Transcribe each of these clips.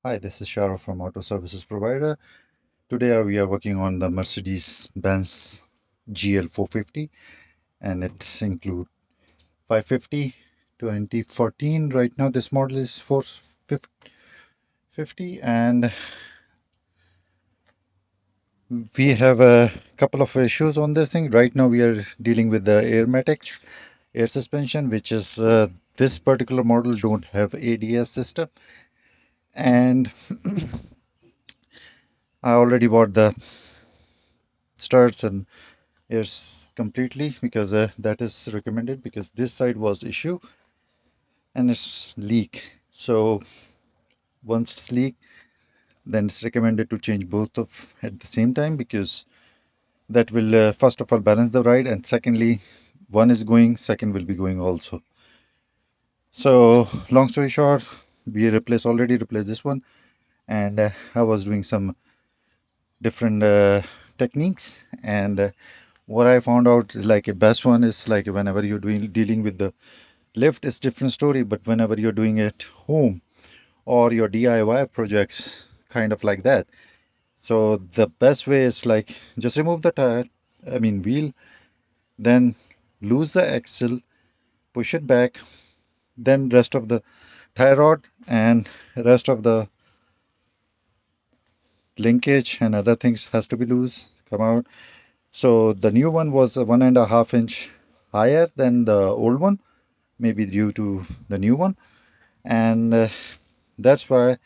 Hi, this is Shara from Auto Services Provider. Today we are working on the Mercedes-Benz GL 450 and it's include 550 2014. Right now this model is 450 and we have a couple of issues on this thing. Right now we are dealing with the airmatic air suspension, which is this particular model don't have ADS system, and I already bought the struts and yes, completely, because that is recommended because this side was issue and it's leak. So once it's leak, then it's recommended to change both of at the same time, because that will first of all balance the ride, and secondly, one is going, second will be going also. So long story short, we already replaced this one, and I was doing some different techniques, and what I found out is like a best one is like whenever you're dealing with the lift is different story, but whenever you're doing it home or your DIY projects, kind of like that. So the best way is like just remove the wheel, then loose the axle, push it back, then rest of the tie rod and rest of the linkage and other things has to be loose, come out. So the new one was 1.5 inch higher than the old one, maybe due to the new one, and that's why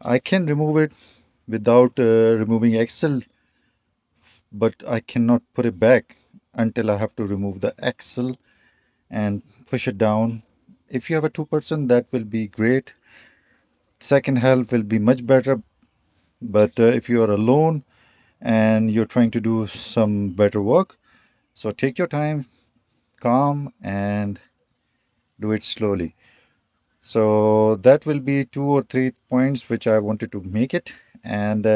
I can remove it without removing axle, but I cannot put it back until I have to remove the axle and push it down. If you have a two-person, that will be great. Second help will be much better. But if you are alone and you're trying to do some better work, so take your time, calm, and do it slowly. So that will be 2 or 3 points which I wanted to make it, and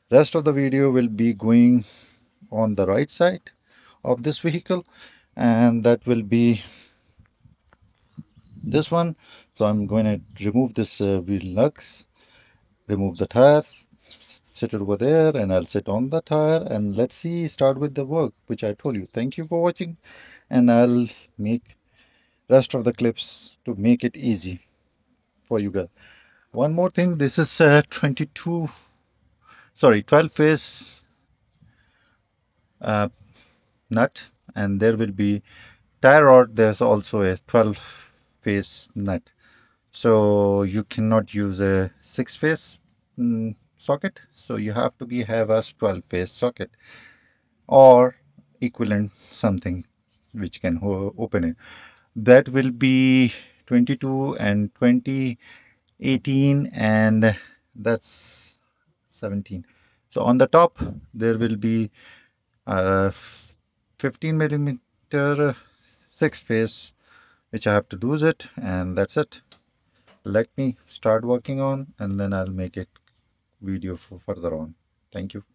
rest of the video will be going on the right side of this vehicle, and that will be this one. So I'm going to remove this wheel lugs, remove the tires, sit it over there, and I'll sit on the tire, and let's see, start with the work which I told you. Thank you for watching, and I'll make rest of the clips to make it easy for you guys. One more thing, this is 12 phase uh, nut, and there will be tie rod. There's also a 12 phase nut, so you cannot use a 6 phase socket, so you have to have a 12 phase socket or equivalent something which can open it. That will be 22 and 20, 18, and that's 17. So on the top there will be a 15 millimeter 6 phase which I have to lose it, and that's it. Let me start working on, and then I'll make it video for further on. Thank you.